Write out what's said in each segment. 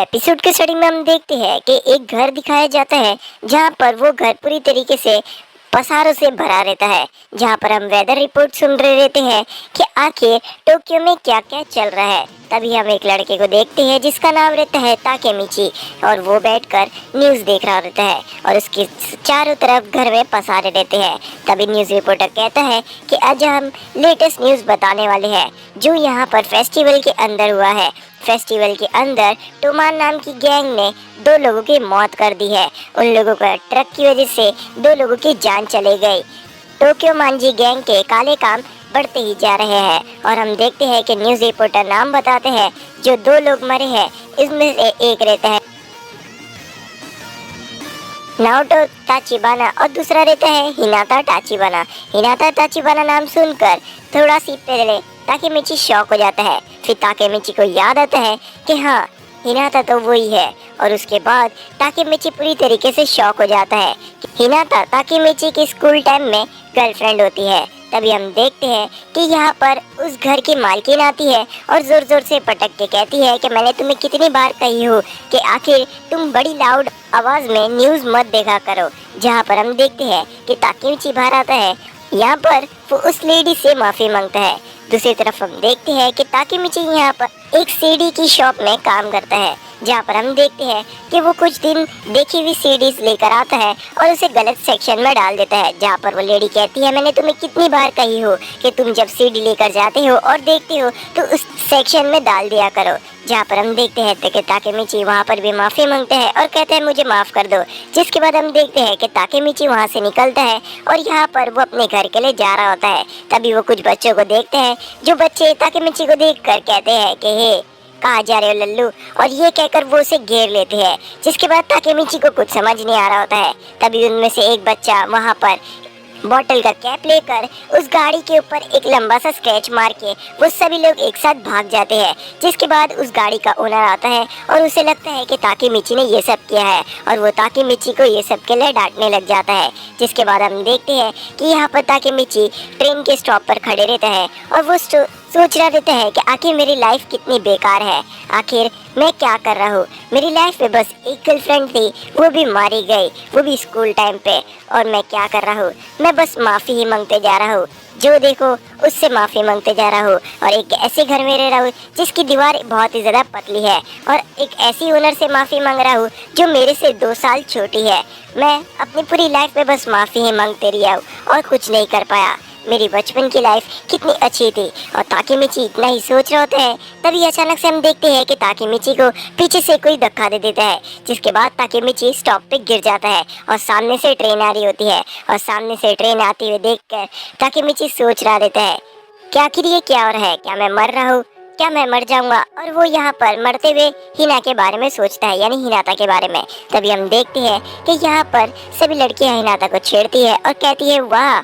Episode के starting में हम देखते हैं कि एक घर दिखाया जाता है जहाँ पर वो घर पूरी तरीके से पसारों से भरा रहता है। जहाँ पर हम वेदर रिपोर्ट सुन रहे रहते हैं कि आखिर टोक्यो में क्या क्या चल रहा है। तभी हम एक लड़के को देखते हैं जिसका नाम रहता है ताकेमिची, और वो बैठकर न्यूज़ देख रहा रहता है और उसके चारों तरफ घर में पसारे रहते हैं। तभी न्यूज़ रिपोर्टर कहता है कि आज हम लेटेस्ट न्यूज़ बताने वाले हैं जो यहाँ पर फेस्टिवल के अंदर हुआ है। फेस्टिवल के अंदर टोमान नाम की गैंग ने 2 लोगों की मौत कर दी है। उन लोगों का ट्रक की वजह से 2 लोगों की जान चली गई। टोक्यो मांझी गैंग के काले काम बढ़ते ही जा रहे हैं और हम देखते हैं कि न्यूज़ रिपोर्टर नाम बताते हैं जो 2 लोग मरे हैं, इसमें से एक रहता है नाओटो ताचिबाना और दूसरा रहता है हिनाता ताचिबाना। हिनाता ताचिबाना नाम सुनकर थोड़ा सी पहले ताकेमिची शॉक हो जाता है। फिर ताकेमिची को याद आता है कि हाँ, हिनाता तो वही है, और उसके बाद ताकेमिची पूरी तरीके से शॉक हो जाता है। हिनाता ताकेमिची की स्कूल टाइम में गर्लफ्रेंड होती है। तभी हम देखते हैं कि यहाँ पर उस घर की मालकिन आती है और ज़ोर ज़ोर से पटक के कहती है कि मैंने तुम्हें कितनी बार कही हो कि आखिर तुम बड़ी लाउड आवाज़ में न्यूज़ मत देखा करो। जहाँ पर हम देखते हैं कि ताकेमिची बाहर आता है। यहाँ पर वो उस लेडी से माफ़ी मांगता है। दूसरी तरफ हम देखते हैं कि ताकेमिची यहाँ पर एक सीडी की शॉप में काम करता है, जहाँ पर हम देखते हैं कि वो कुछ दिन देखी हुई सीडीज लेकर आता है और उसे गलत सेक्शन में डाल देता है। जहाँ पर वो लेडी कहती है मैंने तुम्हें कितनी बार कही हो कि तुम जब सीडी लेकर जाते हो और देखते हो तो उस सेक्शन में डाल दिया करो। जहाँ पर हम देखते हैं कि ताकेमिची वहाँ पर भी माफ़ी मांगते हैं और कहते हैं मुझे माफ़ कर दो। जिसके बाद हम देखते हैं कि ताकेमिची वहाँ से निकलता है और यहाँ पर वो अपने घर के लिए जा रहा होता है। तभी वो कुछ बच्चों को देखते हैं जो बच्चे ताकेमिची को देखकर कहते हैं कि हे, कहाँ जा रहे हो लल्लू, और ये कहकर वो उसे घेर लेते हैं। जिसके बाद ताकेमिची को कुछ समझ नहीं आ रहा होता है। तभी उनमें से एक बच्चा वहाँ पर बॉटल का कैप लेकर उस गाड़ी के ऊपर एक लंबा सा स्केच मार के वो सभी लोग एक साथ भाग जाते हैं। जिसके बाद उस गाड़ी का ओनर आता है और उसे लगता है कि ताकेमिची ने ये सब किया है और वो ताकेमिची को ये सब के लिए डांटने लग जाता है। जिसके बाद हम देखते हैं कि यहाँ पर ताकेमिची ट्रेन के स्टॉप पर खड़े रहता है और वो सोच रहा रहता है कि आखिर मेरी लाइफ कितनी बेकार है, आखिर मैं क्या कर रहा हूँ। मेरी लाइफ में बस एक गर्लफ्रेंड थी, वो भी मारी गई, वो भी स्कूल टाइम पे, और मैं क्या कर रहा हूँ, मैं बस माफ़ी ही मांगते जा रहा हूँ। जो देखो उससे माफ़ी मांगते जा रहा हूँ और एक ऐसे घर में रह रहा हूँ जिसकी दीवार बहुत ही ज़्यादा पतली है, और एक ऐसी ओनर से माफ़ी मांग रहा हूँ जो मेरे से 2 साल छोटी है। मैं अपनी पूरी लाइफ में बस माफ़ी ही मांगते रहा हूँ और कुछ नहीं कर पाया। मेरी बचपन की लाइफ कितनी अच्छी थी। और ताकेमिची इतना ही सोच रहा होता है। तभी अचानक से हम देखते हैं कि ताकेमिची को पीछे से कोई धक्का दे देता है। जिसके बाद ताकेमिची स्टॉप पे गिर जाता है और सामने से ट्रेन आ रही होती है, और सामने से ट्रेन आते हुए देखकर ताकेमिची सोच रहा रहता है कि आखिर ये क्या हो रहा है, क्या मैं मर रहा हूँ, क्या मैं मर जाऊंगा। और वो यहाँ पर मरते हुए हिना के बारे में सोचता है, यानी हिनाता के बारे में। तभी हम देखते हैं कि यहाँ पर सभी लड़कियाँ हिनाता को छेड़ती है और कहती है वाह,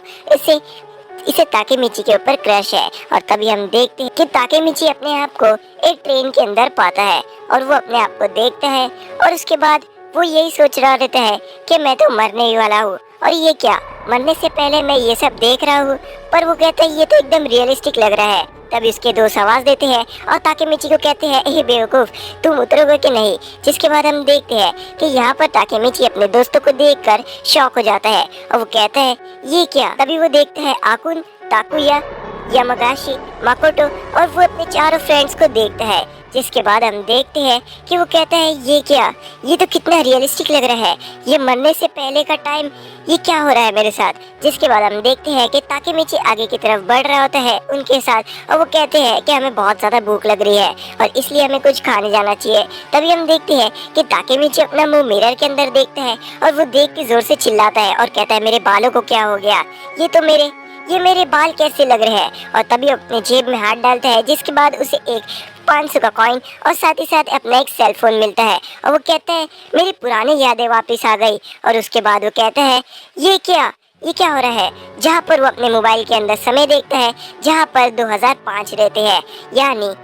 इसे ताकेमिची के ऊपर क्रश है। और तभी हम देखते हैं कि ताकेमिची अपने आप को एक ट्रेन के अंदर पाता है और वो अपने आप को देखता है, और उसके बाद वो यही सोच रहा रहता है कि मैं तो मरने ही वाला हूँ, और ये क्या, मरने से पहले मैं ये सब देख रहा हूँ। पर वो कहता है ये तो एकदम रियलिस्टिक लग रहा है। तभी उसके दोस्त आवाज़ देते हैं और ताकेमिची को कहते हैं हे बेवकूफ़, तुम उतरोगे कि नहीं। जिसके बाद हम देखते हैं कि यहाँ पर ताकेमिची अपने दोस्तों को देखकर शॉक हो जाता है और वो कहता है ये क्या। तभी वो देखता है आकुन, ताकुया, यामागाशी, माकोटो, और वो अपने चारों फ्रेंड्स को देखता है। जिसके बाद हम देखते हैं कि वो कहता है ये क्या, ये तो कितना रियलिस्टिक लग रहा है, ये मरने से पहले का टाइम, ये क्या हो रहा है मेरे साथ। जिसके बाद हम देखते हैं कि ताकेमिची आगे की तरफ बढ़ रहा होता है उनके साथ, और वो कहते हैं कि हमें बहुत ज़्यादा भूख लग रही है और इसलिए हमें कुछ खाने जाना चाहिए। तभी हम देखते हैं कि ताकेमिची अपना मुंह मिरर के अंदर देखता है और वो देख के ज़ोर से चिल्लाता है और कहता है मेरे बालों को क्या हो गया, ये मेरे बाल कैसे लग रहे हैं। और तभी अपने जेब में हाथ डालता है। जिसके बाद उसे एक 500 का कॉइन और साथ ही साथ अपना एक सेल फोन मिलता है, और वो कहता है मेरी पुरानी यादें वापस आ गई। और उसके बाद वो कहता है ये क्या हो रहा है। जहाँ पर वो अपने मोबाइल के अंदर समय देखता है, जहाँ पर 2005 रहते हैं, यानी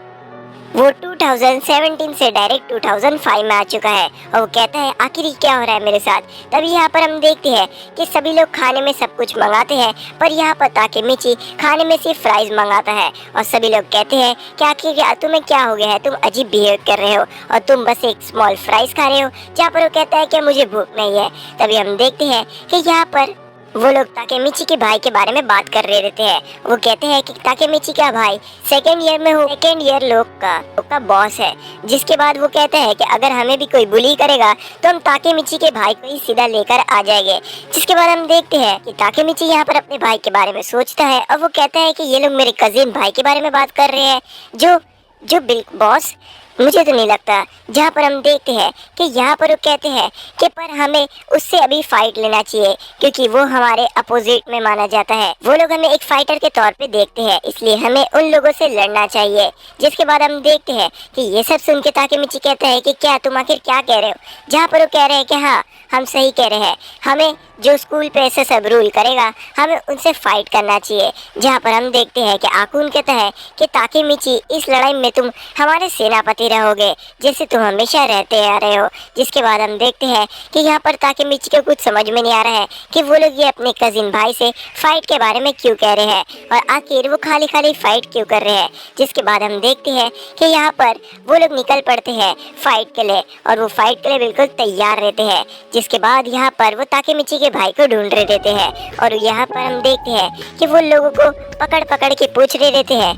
वो 2017 से डायरेक्ट 2005 में आ चुका है और वो कहता है आखिर ये क्या हो रहा है मेरे साथ। तभी यहाँ पर हम देखते हैं कि सभी लोग खाने में सब कुछ मंगाते हैं, पर यहाँ पर ताकेमिची खाने में सिर्फ फ्राइज मंगाता है और सभी लोग कहते हैं कि आखिर तुम्हें क्या हो गया है, तुम अजीब बिहेव कर रहे हो और तुम बस एक स्मॉल फ्राइज खा रहे हो। जहाँ पर वो कहता है कि मुझे भूख नहीं है। तभी हम देखते हैं कि यहाँ पर वो लोग ताकेमिची के भाई के बारे में बात कर रहे रहते हैं। वो कहते हैं कि ताकेमिची का भाई सेकेंड ईयर में हो, सेकेंड ईयर लोग का बॉस है। जिसके बाद वो कहते हैं कि अगर हमें भी कोई बुली करेगा तो हम ताकेमिची के भाई को ही सीधा लेकर आ जाएंगे। जिसके बाद हम देखते हैं कि ताकेमिची यहाँ पर अपने भाई के बारे में सोचता है और वो कहता है कि ये लोग मेरे कजिन भाई के बारे में बात कर रहे हैं जो जो बिल बॉस, मुझे तो नहीं लगता। जहाँ पर हम देखते हैं कि यहाँ पर वो कहते हैं कि पर हमें उससे अभी फाइट लेना चाहिए क्योंकि वो हमारे अपोजिट में माना जाता है। वो लोग हमें एक फाइटर के तौर पे देखते हैं, इसलिए हमें उन लोगों से लड़ना चाहिए। जिसके बाद हम देखते हैं कि ये सब सुन के ताकेमिची कहता है कि क्या तुम आखिर क्या कह रहे हो। जहाँ पर वो कह रहे हैं कि हाँ हम सही कह रहे हैं, हमें जो स्कूल पे ऐसे सब रूल करेगा हमें उनसे फाइट करना चाहिए। जहाँ पर हम देखते हैं कि आकुन कहता है कि ताकेमिची इस लड़ाई में तुम हमारे सेनापति रहोगे जैसे तुम हमेशा रहते आ रहे हो। जिसके बाद हम देखते हैं कि यहाँ पर ताकेमिची को कुछ समझ में नहीं आ रहा है कि वो लोग ये अपने कजिन भाई से फाइट के बारे में क्यों कह रहे हैं और आखिर वो खाली खाली फाइट क्यों कर रहे हैं। जिसके बाद हम देखते हैं कि यहाँ पर वो लोग निकल पड़ते हैं फाइट के लिए और वो फाइट के लिए बिल्कुल तैयार रहते हैं। जिसके बाद यहाँ पर वो ताकेमिची के भाई को ढूंढ रहे रहते हैं और यहाँ पर हम देखते हैं कि वो लोगों को पकड़ पकड़ के पूछ रहे रहते हैं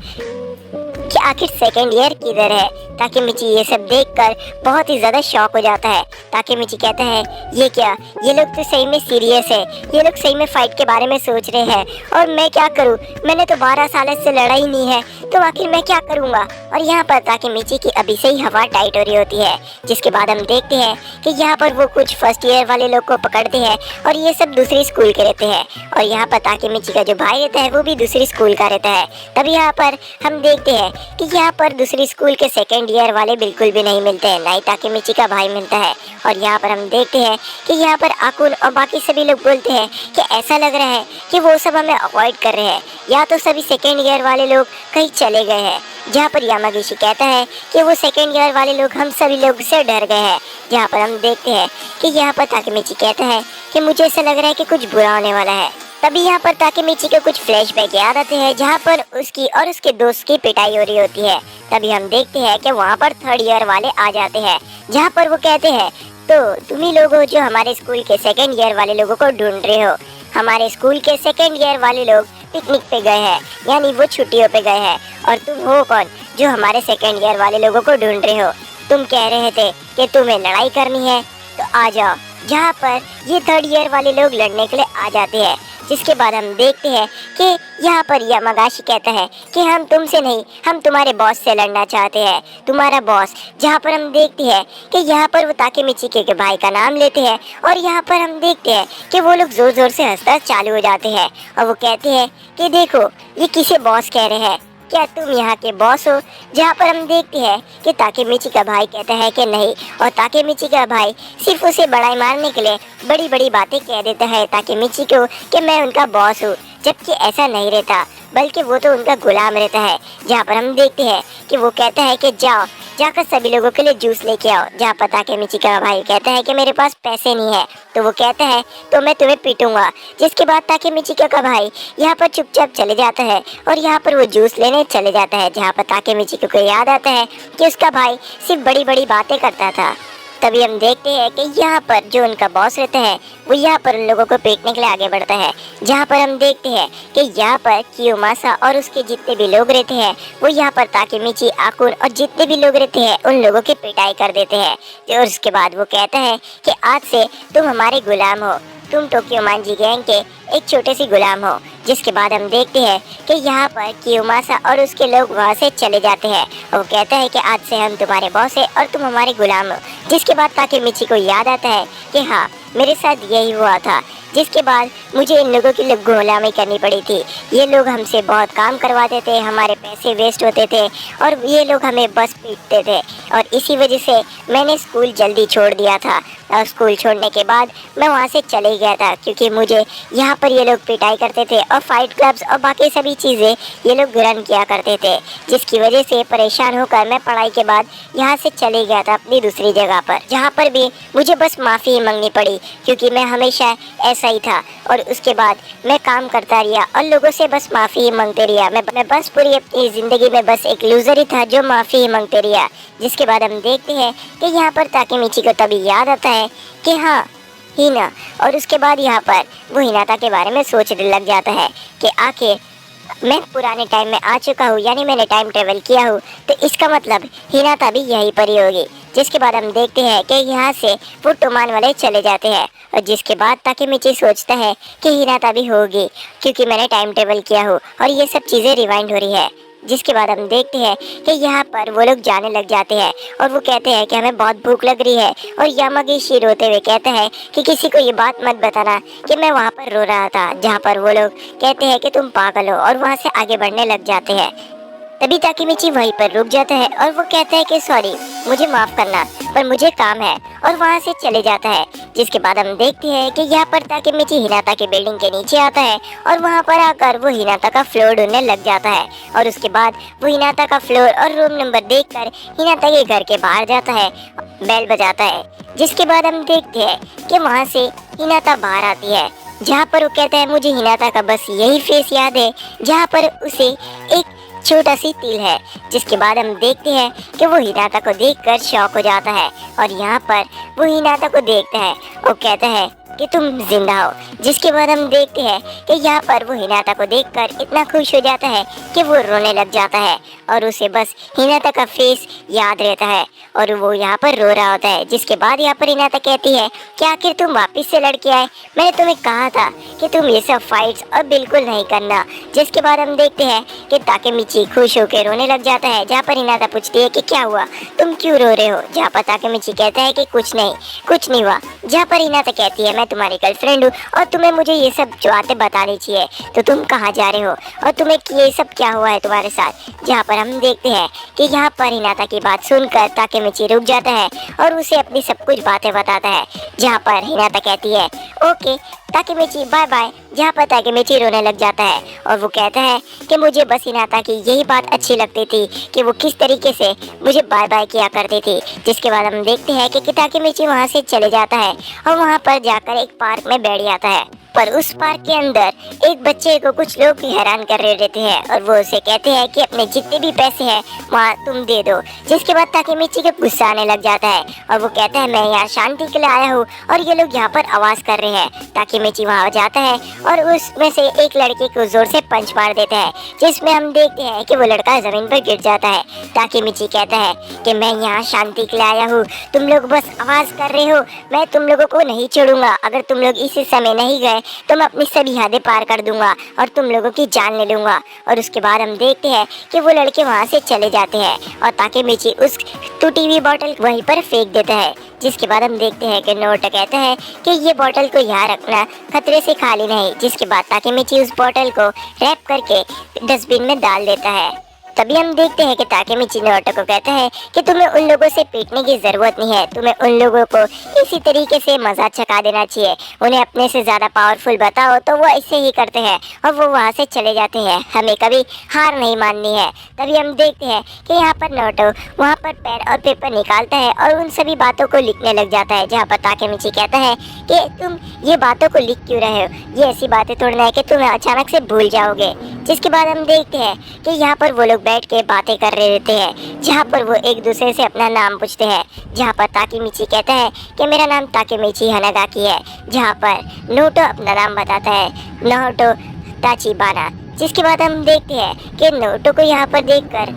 कि आखिर सेकेंड ईयर किधर है। ताकेमिची ये सब देखकर बहुत ही ज़्यादा शॉक हो जाता है। ताकेमिची कहता है ये क्या, ये लोग तो सही में सीरियस है, ये लोग सही में फाइट के बारे में सोच रहे हैं और मैं क्या करूं, मैंने तो 12 साल से लड़ा ही नहीं है तो आखिर मैं क्या करूंगा। और यहाँ पर ताकेमिची की अभी से ही हवा टाइट हो रही होती है। जिसके बाद हम देखते हैं कि यहाँ पर वो कुछ फर्स्ट ईयर वाले लोग को पकड़ते हैं और ये सब दूसरी स्कूल के रहते हैं और यहाँ पर ताकेमिची का जो भाई रहता है वो भी दूसरी स्कूल का रहता है। तब यहाँ पर हम देखते हैं कि यहाँ पर दूसरी स्कूल के सेकेंड ईयर वाले बिल्कुल भी नहीं मिलते हैं, ना ही ताकेमिची का भाई मिलता है। और यहाँ पर हम देखते हैं कि यहाँ पर आकुन और बाकी सभी लोग बोलते हैं कि ऐसा लग रहा है कि वो सब हमें अवॉइड कर रहे हैं या तो सभी सेकेंड ईयर वाले लोग कहीं चले गए हैं। जहाँ पर यामागिशी कहता है कि वो सेकेंड ईयर वाले लोग हम सभी लोग से डर गए हैं। जहाँ पर हम देखते हैं कि यहाँ पर ताकेमिची कहता है कि मुझे ऐसा लग रहा है कि कुछ बुरा होने वाला है। तभी यहाँ पर ताकेमिची को कुछ फ्लैशबैक याद आते हैं जहाँ पर उसकी और उसके दोस्त की पिटाई हो रही होती है। तभी हम देखते हैं कि वहाँ पर थर्ड ईयर वाले आ जाते हैं जहाँ पर वो कहते हैं तो तुम ही लोग हो जो हमारे स्कूल के सेकेंड ईयर वाले लोगों को ढूंढ रहे हो। हमारे स्कूल के सेकेंड ईयर वाले लोग पिकनिक पे गए हैं, यानी वो छुट्टियों पे गए हैं और तुम हो कौन जो हमारे सेकेंड ईयर वाले लोगों को ढूंढ रहे हो। तुम कह रहे थे कि तुम्हें लड़ाई करनी है तो आ जाओ। जहाँ पर ये थर्ड ईयर वाले लोग लड़ने के लिए आ जाते हैं। जिसके बाद हम देखते हैं कि यहाँ पर यामागाशी कहता है कि हम तुमसे नहीं, हम तुम्हारे बॉस से लड़ना चाहते हैं, तुम्हारा बॉस। जहाँ पर हम देखते हैं कि यहाँ पर वो ताकेमिची के भाई का नाम लेते हैं और यहाँ पर हम देखते हैं कि वो लोग जोर जोर से हंसना चालू हो जाते हैं और वो कहते हैं कि देखो ये किसे बॉस कह रहे हैं, क्या तुम यहाँ के बॉस हो। जहाँ पर हम देखते हैं कि ताकेमिची का भाई कहता है कि नहीं और ताकेमिची का भाई सिर्फ उसे बड़ाई मारने के लिए बड़ी बड़ी बातें कह देता है ताकेमिची को कि मैं उनका बॉस हूँ, जबकि ऐसा नहीं रहता बल्कि वो तो उनका गुलाम रहता है। जहाँ पर हम देखते हैं कि वो कहता है कि जाओ जाकर सभी लोगों के लिए जूस लेके आओ। जहाँ पर ताकेमिची का भाई कहता है कि मेरे पास पैसे नहीं है तो वो कहता है तो मैं तुम्हें पीटूंगा। जिसके बाद ताकेमिची का भाई यहाँ पर चुपचाप चले जाता है और यहाँ पर वो जूस लेने चले जाता है। जहाँ पर ताकेमिची को याद आता है कि उसका भाई सिर्फ बड़ी बड़ी बातें करता था। तभी हम देखते हैं कि यहाँ पर जो उनका बॉस रहता है वो यहाँ पर उन लोगों को पीटने के लिए आगे बढ़ता है। जहाँ पर हम देखते हैं कि यहाँ पर कियोमासा और उसके जितने भी लोग रहते हैं वो यहाँ पर ताकेमिची, आकुन और जितने भी लोग रहते हैं उन लोगों की पिटाई कर देते हैं। और उसके बाद वो कहता है कि आज से तुम हमारे गुलाम हो, तुम टोक्यो मांजी गैंग के एक छोटे से गुलाम हो। जिसके बाद हम देखते हैं कि यहाँ पर कियोमासा और उसके लोग वहाँ से चले जाते हैं और वो कहता है कि आज से हम तुम्हारे बॉस हैं और तुम हमारे गुलाम हो। जिसके बाद ताकेमिची को याद आता है कि हाँ मेरे साथ यही हुआ था, जिसके बाद मुझे इन लोगों की गुलामी करनी पड़ी थी। ये लोग हमसे बहुत काम करवाते थे, हमारे पैसे वेस्ट होते थे और ये लोग हमें बस पीटते थे और इसी वजह से मैंने स्कूल जल्दी छोड़ दिया था। स्कूल छोड़ने के बाद मैं वहाँ से चले गया था, क्योंकि मुझे यहाँ पर ये लोग पिटाई करते थे और फाइट क्लब्स और बाकी सभी चीज़ें ये लोग रन किया करते थे, जिसकी वजह से परेशान होकर मैं पढ़ाई के बाद यहाँ से चले गया था अपनी दूसरी जगह पर, जहाँ पर भी मुझे बस माफ़ी ही मांगनी पड़ी, क्योंकि मैं हमेशा ऐसा ही था। और उसके बाद मैं काम करता रहा और लोगों से बस माफ़ी ही मांगते रहा। मैं बस पूरी अपनी ज़िंदगी में बस एक लूज़र ही था जो माफ़ी ही मांगते रहा। जिसके बाद हम देखते हैं कि यहाँ पर ताकेमिची को तभी याद आता है कि हाँ, हिना। और उसके बाद यहाँ पर वो हिनाता के बारे में सोचने लग जाता है कि आखिर मैं पुराने टाइम में आ चुका हूँ, यानी मैंने टाइम ट्रेवल किया हूँ, तो इसका मतलब हिनाता भी यहीं पर ही होगी। जिसके बाद हम देखते हैं कि यहाँ से वो टोमान वाले चले जाते हैं, और जिसके बाद ताकेमिची सोचता है कि हिनाता भी होगी, क्योंकि मैंने टाइम ट्रेवल किया हूँ और ये सब चीज़ें रिवाइंड हो रही है। जिसके बाद हम देखते हैं कि यहाँ पर वो लोग जाने लग जाते हैं और वो कहते हैं कि हमें बहुत भूख लग रही है, और यामागिशी रोते हुए कहता है कि किसी को ये बात मत बताना कि मैं वहाँ पर रो रहा था। जहाँ पर वो लोग कहते हैं कि तुम पागल हो, और वहाँ से आगे बढ़ने लग जाते हैं। तभी ताकेमिची वहीं पर रुक जाता है और वो कहता है कि सॉरी, मुझे माफ़ करना, पर मुझे काम है, और वहाँ से चले जाता है। जिसके बाद हम देखते हैं कि यहाँ पर ताकेमिची हिनाता की बिल्डिंग के नीचे आता है और वहाँ पर आकर वो हिनाता का फ्लोर ढूंढने लग जाता है, और उसके बाद वो हिनाता का फ्लोर और रूम नंबर देखकर हिनाता के घर के बाहर जाता है, बेल बजाता है। जिसके बाद हम देखते हैं कि वहाँ से हिनाता बाहर आती है, जहाँ पर वो कहता है मुझे हिनाता का बस यही फेस याद है जहाँ पर उसे एक छोटा सी तिल है। जिसके बाद हम देखते हैं कि वो हिनाता को देखकर शॉक हो जाता है, और यहाँ पर वो हिनाता को देखता है और कहता है कि तुम जिंदा हो। जिसके बाद हम देखते हैं कि यहाँ पर वो हिनाता को देखकर इतना खुश हो जाता है कि वो रोने लग जाता है, और उसे बस हिनाता का फेस याद रहता है और वो यहाँ पर रो रहा होता है। जिसके बाद यहाँ पर हिनाता कहती है कि आखिर तुम वापस से लड़के आए, मैंने तुम्हें कहा था कि तुम ये सब फाइट्स अब बिल्कुल नहीं करना। जिसके बाद हम देखते हैं कि ताकेमिची खुश होकर रोने लग जाता है, जहाँ पर हिनाता पूछती है कि क्या हुआ, तुम क्यों रो रहे हो। जहाँ पर ताकेमिची कहता है कि कुछ नहीं हुआ। जहाँ पर हिनाता कहती है मैं तुम्हारी गर्लफ्रेंड हूँ और तुम्हें मुझे ये सब बातें बतानी चाहिए, तो तुम कहाँ जा रहे हो और तुम्हें ये सब क्या हुआ है तुम्हारे साथ। जहाँ पर हम देखते हैं कि यहाँ पर हिनाता की बात सुनकर ताकेमिची रुक जाता है और उसे अपनी सब कुछ बातें बताता है। जहाँ पर हिनाता कहती है ओके ताकेमिची बाय बाय। जहाँ पर ताकेमिची रोने लग जाता है और वो कहता है कि मुझे बस हिनाता की यही बात अच्छी लगती थी कि वो किस तरीके से मुझे बाय बाय किया करती थी। जिसके बाद हम देखते हैं कि ताकेमिची वहाँ से चले जाता है और वहाँ पर जाकर एक पार्क में बैठ जाता है, पर उस पार्क के अंदर एक बच्चे को कुछ लोग हैरान कर रहे रहते हैं और वो उसे कहते हैं कि अपने जितने भी पैसे हैं वहाँ तुम दे दो। जिसके बाद ताकेमिची को गुस्सा आने लग जाता है और वो कहता है मैं यहाँ शांति के लिए आया हूँ और ये लोग यहाँ पर आवाज़ कर रहे हैं। ताकेमिची वहाँ जाता है और उसमें से एक लड़के को जोर से पंच मार देता है, जिसमें हम देखते हैं कि वो लड़का जमीन पर गिर जाता है। ताकेमिची कहता है कि मैं यहाँ शांति के लिए आया हूँ, तुम लोग बस आवाज़ कर रहे हो, मैं तुम लोगों को नहीं छोड़ूंगा। अगर तुम लोग इसी समय नहीं गए तो मैं अपनी सभी हदें पार कर दूंगा और तुम लोगों की जान ले लूंगा। और उसके बाद हम देखते हैं कि वो लड़के वहाँ से चले जाते हैं और ताकेमिची उस टूटी हुई बोतल वहीं पर फेंक देता है। जिसके बाद हम देखते हैं कि नोटा कहता है कि ये बोतल को यहाँ रखना, खतरे से खाली नहीं। जिसके बाद ताकेमिची उस बोतल को रैप करके डस्टबिन में डाल देता है। तभी हम देखते हैं कि ताकेमिची नोटा को कहता है कि तुम्हें उन लोगों से पीटने की ज़रूरत नहीं है, तुम्हें उन लोगों को इसी तरीके से मज़ा चखा देना चाहिए। उन्हें अपने से ज़्यादा पावरफुल बताओ तो वो ऐसे ही करते हैं और वो वहाँ से चले जाते हैं। हमें कभी हार नहीं माननी है। तभी हम देखते हैं कि यहाँ पर नोटो वहाँ पर पेन और पेपर निकालता है और उन सभी बातों को लिखने लग जाता है। जहाँ पर ताकेमिची कहता है कि तुम ये बातों को लिख क्यों रहे हो, ये ऐसी बातें तोड़ना है कि तुम्हें अचानक से भूल जाओगे। जिसके बाद हम देखते हैं कि यहाँ पर वो लोग बैठ के बातें कर रहे रहते हैं, जहाँ पर वो एक दूसरे से अपना नाम पूछते हैं। जहाँ पर ताकेमिची कहता है कि मेरा नाम ताकेमिची हनागाकी है, जहाँ पर नोटो अपना नाम बताता है नोटो ताचिबाना। जिसके बाद हम देखते हैं कि नोटो को यहाँ पर देखकर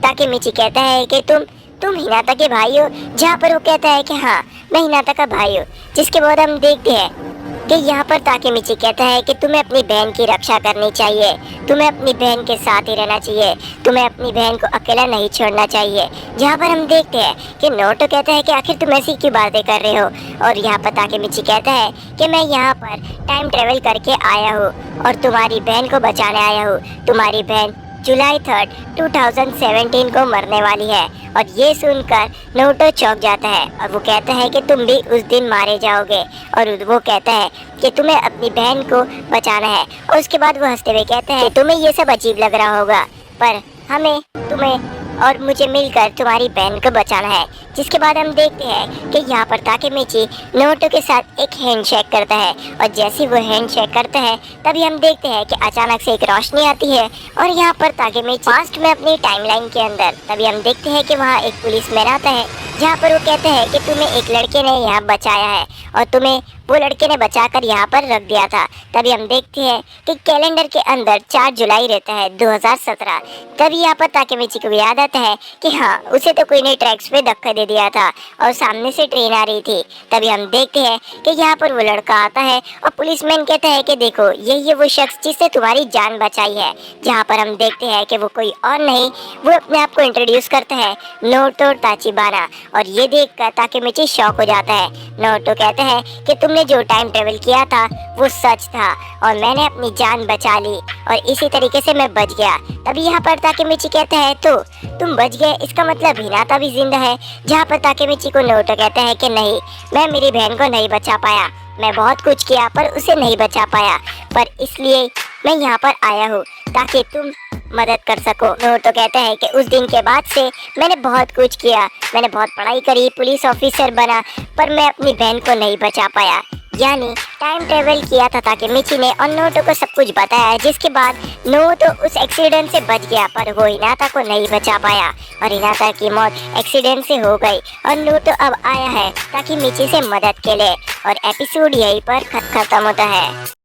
ताकेमिची कहता है कि तुम हिनाता के भाई हो। जहाँ पर वो कहता है कि हाँ मैं हिनाता का भाई हूँ। जिसके बाद हम देखते हैं कि यहाँ पर ताकेमिची कहता है कि तुम्हें अपनी बहन की रक्षा करनी चाहिए, तुम्हें अपनी बहन के साथ ही रहना चाहिए, तुम्हें अपनी बहन को अकेला नहीं छोड़ना चाहिए। जहाँ पर हम देखते हैं कि नोटो कहता है कि आखिर तुम ऐसी क्यों बातें कर रहे हो। और यहाँ पर ताकेमिची कहता है कि मैं यहाँ पर टाइम ट्रेवल करके आया हूँ और तुम्हारी बहन को बचाने आया हूँ। तुम्हारी बहन जुलाई 3, 2017 को मरने वाली है। और ये सुनकर नोटो चौंक जाता है और वो कहता है कि तुम भी उस दिन मारे जाओगे। और वो कहता है कि तुम्हें अपनी बहन को बचाना है। और उसके बाद वो हंसते हुए कहता है कि तुम्हें ये सब अजीब लग रहा होगा, पर हमें तुम्हें और मुझे मिलकर तुम्हारी बहन को बचाना है। जिसके बाद हम देखते हैं कि यहाँ पर ताकेमिची नोटो के साथ एक हैंडशेक करता है। और जैसे वो हैंडशेक करता है तभी हम देखते हैं कि अचानक से एक रोशनी आती है और यहाँ पर ताकेमिची पास्ट में अपनी टाइमलाइन के अंदर तभी हम देखते हैं कि वहाँ एक पुलिसमैन आता है, जहाँ पर वो कहते हैं कि तुम्हें एक लड़के ने यहाँ बचाया है और तुम्हें वो लड़के ने बचाकर यहाँ पर रख दिया था। तभी हम देखते हैं कि कैलेंडर के अंदर 4 जुलाई रहता है 2017। तभी यहाँ पर ताकेमिची को याद आता है कि हाँ, उसे तो कोई ने ट्रैक्स पे धक्का दे दिया था और सामने से ट्रेन आ रही थी। तभी हम देखते हैं कि यहाँ पर वो लड़का आता है और पुलिसमैन कहता है कि देखो यही वो शख्स जिससे तुम्हारी जान बचाई है। जहाँ पर हम देखते हैं कि वो कोई और नहीं, वो अपने आप को इंट्रोड्यूस करता है नोटो ताचिबाना। और ये देखकर ताकेमिची शॉक हो जाता है। नोटो कहता है कि तुमने जो टाइम ट्रेवल किया था वो सच था और मैंने अपनी जान बचा ली और इसी तरीके से मैं बच गया। तभी यहाँ पर ताकेमिची कहता है तो तुम बच गए, इसका मतलब हिनाता भी जिंदा है। जहाँ पर ताकेमिची को नोटो कहता है कि नहीं, मैं मेरी बहन को नहीं बचा पाया, मैं बहुत कुछ किया पर उसे नहीं बचा पाया, पर इसलिए मैं यहाँ पर आया हूँ ताकि तुम मदद कर सको। नोटो कहता है कि उस दिन के बाद से मैंने बहुत कुछ किया, मैंने बहुत पढ़ाई करी, पुलिस ऑफिसर बना, पर मैं अपनी बहन को नहीं बचा पाया। यानी टाइम ट्रेवल किया था ताकेमिची ने और नोटो को सब कुछ बताया। जिसके बाद नोटो उस एक्सीडेंट से बच गया, पर वो हिनाता को नहीं बचा पाया और हिनाता की मौत एक्सीडेंट से हो गई। और नोटो अब आया है ताकेमिची से मदद के लिए और एपिसोड यहीं पर खत्म होता है।